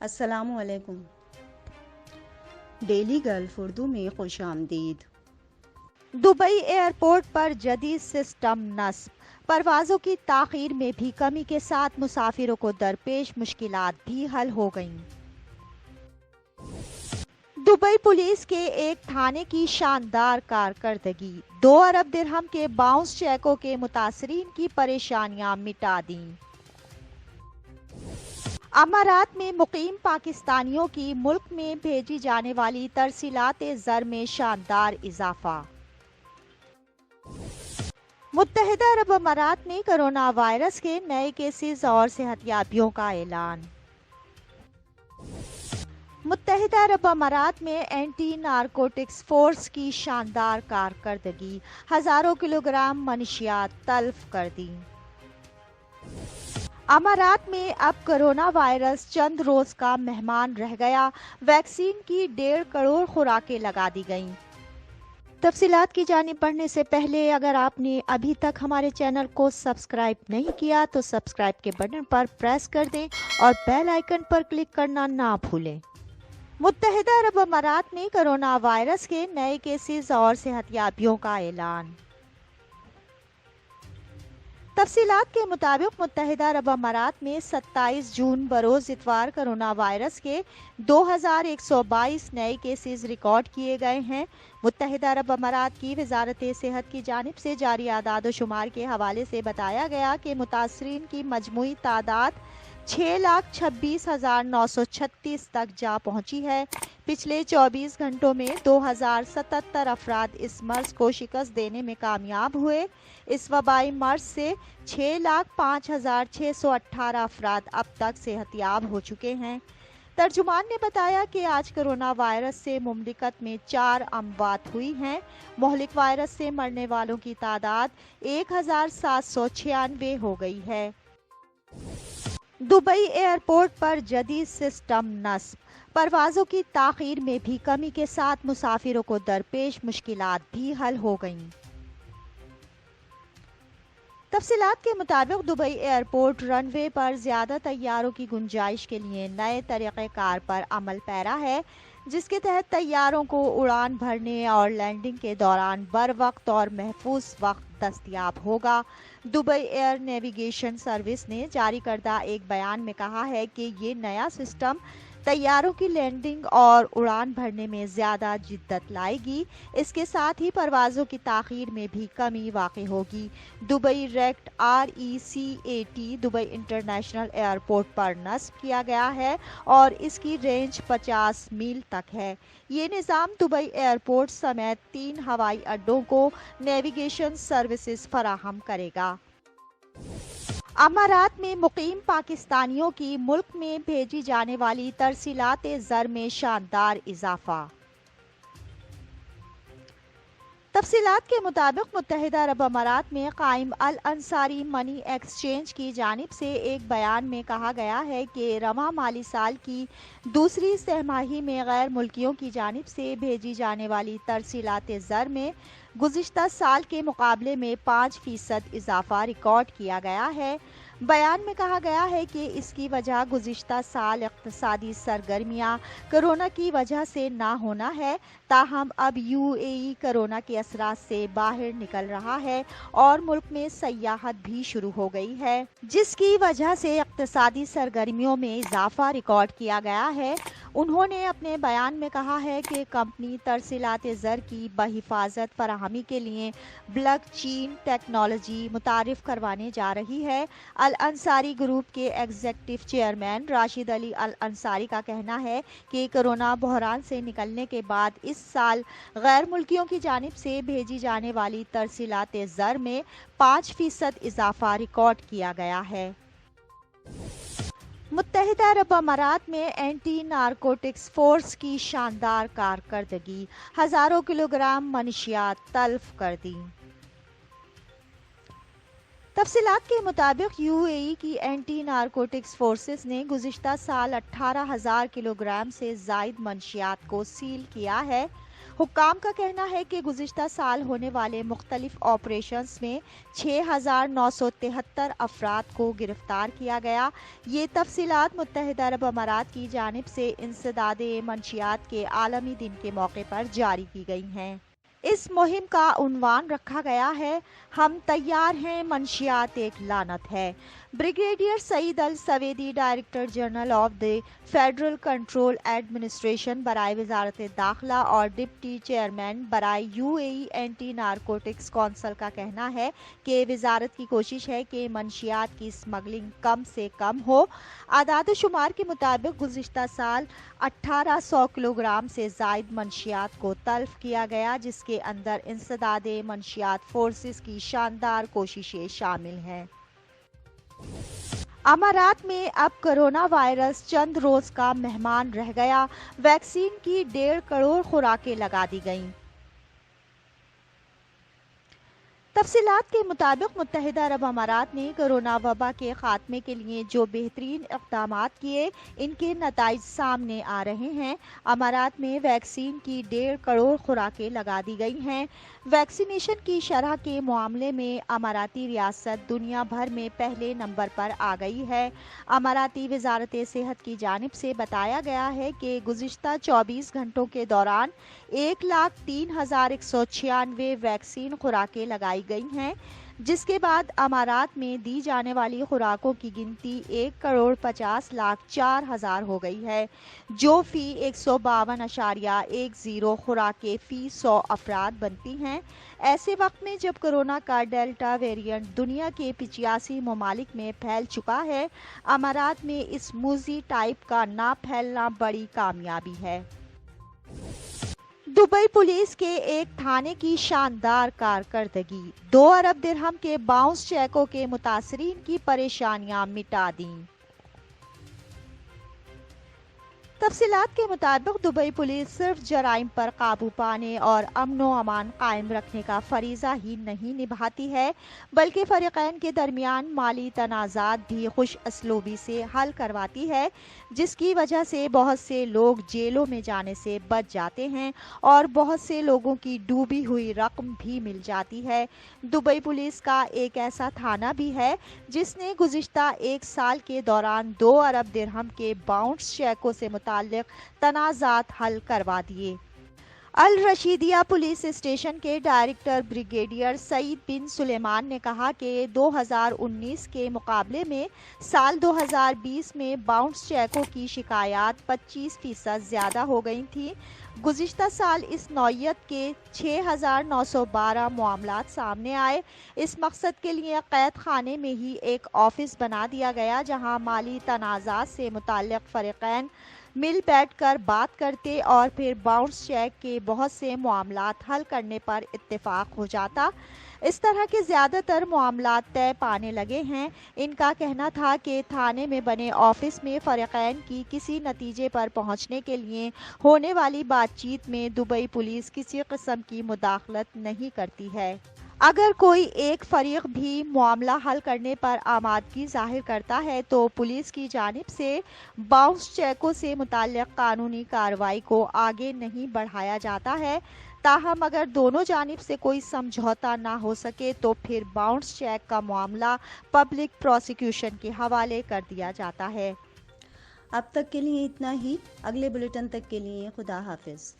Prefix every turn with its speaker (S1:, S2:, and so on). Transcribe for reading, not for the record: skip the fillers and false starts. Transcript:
S1: السلام علیکم۔ Daily golf Urdu میں خوش آمدید۔
S2: دبئی ایئرپورٹ پر جدید سسٹم نصب، پروازوں کی تاخیر میں بھی کمی کے ساتھ مسافروں کو درپیش مشکلات بھی حل ہو گئیں۔ دبئی پولیس کے ایک تھانے کی شاندار کارکردگی، 2 ارب درہم کے باؤنس چیکوں کے متاثرین کی پریشانیاں مٹا دیں۔ امارات میں مقیم پاکستانیوں کی ملک میں بھیجی جانے والی ترسیلات زر میں شاندار اضافہ۔ متحدہ عرب امارات میں کرونا وائرس کے نئے کیسز اور صحتیابیوں کا اعلان۔ متحدہ عرب امارات میں اینٹی نارکوٹکس فورس کی شاندار کارکردگی، ہزاروں کلوگرام منشیات تلف کر دی۔ امارات میں اب کرونا وائرس چند روز کا مہمان رہ گیا، ویکسین کی 1.5 کروڑ خوراکیں لگا دی گئیں۔ تفصیلات کی جانب بڑھنے سے پہلے اگر آپ نے ابھی تک ہمارے چینل کو سبسکرائب نہیں کیا تو سبسکرائب کے بٹن پر پریس کر دیں اور بیل آئیکن پر کلک کرنا نہ بھولیں۔ متحدہ عرب امارات میں کرونا وائرس کے نئے کیسز اور صحتیابیوں کا اعلان۔ تفصیلات کے مطابق متحدہ عرب امارات میں 27 جون بروز اتوار کرونا وائرس کے 2122 نئے کیسز ریکارڈ کیے گئے ہیں۔ متحدہ عرب امارات کی وزارت صحت کی جانب سے جاری اعداد و شمار کے حوالے سے بتایا گیا کہ متاثرین کی مجموعی تعداد 6,26,936 تک جا پہنچی ہے۔ پچھلے 24 گھنٹوں میں 2077 افراد اس مرض کو شکست دینے میں کامیاب ہوئے۔ اس وبائی مرض سے 6,05,618 افراد اب تک صحت یاب ہو چکے ہیں۔ ترجمان نے بتایا کہ آج کرونا وائرس سے مملکت میں 4 اموات ہوئی ہیں۔ مہلک وائرس سے مرنے والوں کی تعداد 1,796 ہو گئی ہے۔ دبئی ایئرپورٹ پر جدید سسٹم نصب، پروازوں کی تاخیر میں بھی کمی کے ساتھ مسافروں کو درپیش مشکلات بھی حل ہو گئیں۔ تفصیلات کے مطابق دبئی ایئرپورٹ رن وے پر زیادہ طیاروں کی گنجائش کے لیے نئے طریقہ کار پر عمل پیرا ہے، جس کے تحت طیاروں کو اڑان بھرنے اور لینڈنگ کے دوران بروقت اور محفوظ وقت دستیاب ہوگا۔ دبئی ایئر نیویگیشن سروس نے جاری کردہ ایک بیان میں کہا ہے کہ یہ نیا سسٹم طیاروں کی لینڈنگ اور اڑان بھرنے میں زیادہ جدت لائے گی۔ اس کے ساتھ ہی پروازوں کی تاخیر میں بھی کمی واقع ہوگی۔ Dubai RECAT RECAT Dubai international airport پر نصب کیا گیا ہے اور اس کی رینج 50 میل تک ہے۔ یہ نظام دبئی ایئرپورٹ سمیت 3 ہوائی اڈوں کو نیویگیشن سروسز فراہم کرے گا۔ امارات میں مقیم پاکستانیوں کی ملک میں بھیجی جانے والی ترسیلات زر میں شاندار اضافہ۔ تفصیلات کے مطابق متحدہ عرب امارات میں قائم الانصاری منی ایکسچینج کی جانب سے ایک بیان میں کہا گیا ہے کہ رواں مالی سال کی دوسری سہ ماہی میں غیر ملکیوں کی جانب سے بھیجی جانے والی ترسیلات زر میں گزشتہ سال کے مقابلے میں 5% اضافہ ریکارڈ کیا گیا ہے۔ بیان میں کہا گیا ہے کہ اس کی وجہ گزشتہ سال اقتصادی سرگرمیاں کرونا کی وجہ سے نہ ہونا ہے، تاہم اب UAE کرونا کے اثرات سے باہر نکل رہا ہے اور ملک میں سیاحت بھی شروع ہو گئی ہے، جس کی وجہ سے اقتصادی سرگرمیوں میں اضافہ ریکارڈ کیا گیا ہے۔ انہوں نے اپنے بیان میں کہا ہے کہ کمپنی ترسیلات زر کی بحفاظت فراہمی کے لیے بلاک چین ٹیکنالوجی متعارف کروانے جا رہی ہے۔ الانصاری گروپ کے ایگزیکٹو چیئرمین راشد علی الانصاری کا کہنا ہے کہ کرونا بحران سے نکلنے کے بعد اس سال غیر ملکیوں کی جانب سے بھیجی جانے والی ترسیلات زر میں 5% اضافہ ریکارڈ کیا گیا ہے۔ متحدہ عرب امارات میں اینٹی نارکوٹکس فورس کی شاندار کارکردگی، ہزاروں کلوگرام منشیات تلف کر دی۔ تفصیلات کے مطابق UAE کی اینٹی نارکوٹکس فورسز نے گزشتہ سال 18,000 کلوگرام سے زائد منشیات کو سیل کیا ہے۔ حکام کا کہنا ہے کہ گزشتہ سال ہونے والے مختلف آپریشنز میں 6,973 افراد کو گرفتار کیا گیا۔ یہ تفصیلات متحدہ عرب امارات کی جانب سے انسداد منشیات کے عالمی دن کے موقع پر جاری کی گئی ہیں۔ اس مہم کا عنوان رکھا گیا ہے ہم تیار ہیں، منشیات ایک لعنت ہے۔ Brigadier Saeed السویدی، director general of the federal control administration برائے وزارت داخلہ اور ڈپٹی چیئرمین برائے UAE اینٹی نارکوٹکس کونسل کا کہنا ہے کہ وزارت کی کوشش ہے کہ منشیات کی اسمگلنگ کم سے کم ہو۔ اعداد و شمار کے مطابق گزشتہ سال 1800 کلوگرام سے زائد منشیات کو تلف کیا گیا، جس کے اندر انسداد منشیات فورسز کی شاندار کوششیں شامل ہیں۔ امارات میں اب کرونا وائرس چند روز کا مہمان رہ گیا، ویکسین کی 1.5 کروڑ خوراکیں لگا دی گئیں۔ تفصیلات کے مطابق متحدہ عرب امارات نے کرونا وبا کے خاتمے کے لیے جو بہترین اقدامات کیے، ان کے نتائج سامنے آ رہے ہیں۔ امارات میں ویکسین کی 1.5 کروڑ خوراکیں لگا دی گئی ہیں۔ ویکسینیشن کی شرح کے معاملے میں اماراتی ریاست دنیا بھر میں پہلے نمبر پر آ گئی ہے۔ اماراتی وزارت صحت کی جانب سے بتایا گیا ہے کہ گزشتہ 24 گھنٹوں کے دوران 1,03,196 ویکسین خوراکیں لگائی گئی ہیں، جس کے بعد امارات میں دی جانے والی خوراکوں کی گنتی 1,50,04,000 ہو گئی ہے، جو فی 152.10 خوراکیں فی 100 افراد بنتی ہیں۔ ایسے وقت میں جب کرونا کا ڈیلٹا ویرینٹ دنیا کے 85 ممالک میں پھیل چکا ہے، امارات میں اس موذی ٹائپ کا نہ پھیلنا بڑی کامیابی ہے۔ دبئی پولیس کے ایک تھانے کی شاندار کارکردگی، 2 ارب درہم کے باؤنس چیکوں کے متاثرین کی پریشانیاں مٹا دیں۔ تفصیلات کے مطابق دبئی پولیس صرف جرائم پر قابو پانے اور امن و امان قائم رکھنے کا فریضہ ہی نہیں نبھاتی ہے، بلکہ فریقین کے درمیان مالی تنازعات بھی خوش اسلوبی سے حل کرواتی ہے، جس کی وجہ سے بہت سے لوگ جیلوں میں جانے سے بچ جاتے ہیں اور بہت سے لوگوں کی ڈوبی ہوئی رقم بھی مل جاتی ہے۔ دبئی پولیس کا ایک ایسا تھانہ بھی ہے جس نے گزشتہ 1 سال کے دوران 2 ارب درہم کے باؤنس چیکوں سے متعلق تنازعات حل کروا دیے۔ الرشیدیہ پولیس اسٹیشن کے ڈائریکٹر بریگیڈیئر سعید بن سلیمان نے کہا کہ 2019 کے مقابلے میں سال 2020 میں باؤنس چیکوں کی شکایات 25% زیادہ ہو گئی تھیں۔ گزشتہ سال اس نوعیت کے 6,912 معاملات سامنے آئے۔ اس مقصد کے لیے قید خانے میں ہی ایک آفس بنا دیا گیا جہاں مالی تنازعات سے متعلق فریقین مل بیٹھ کر بات کرتے اور پھر باؤنس چیک کے بہت سے معاملات حل کرنے پر اتفاق ہو جاتا۔ اس طرح کے زیادہ تر معاملات طے پانے لگے ہیں۔ ان کا کہنا تھا کہ تھانے میں بنے آفس میں فریقین کی کسی نتیجے پر پہنچنے کے لیے ہونے والی بات چیت میں دبئی پولیس کسی قسم کی مداخلت نہیں کرتی ہے۔ اگر کوئی ایک فریق بھی معاملہ حل کرنے پر آمادگی ظاہر کرتا ہے تو پولیس کی جانب سے باؤنس چیکوں سے متعلق قانونی کارروائی کو آگے نہیں بڑھایا جاتا ہے۔ تاہم اگر دونوں جانب سے کوئی سمجھوتا نہ ہو سکے تو پھر باؤنس چیک کا معاملہ پبلک پروسیکیوشن کے حوالے کر دیا جاتا ہے۔
S1: اب تک کے لیے اتنا ہی، اگلے بلیٹن تک کے لیے خدا حافظ۔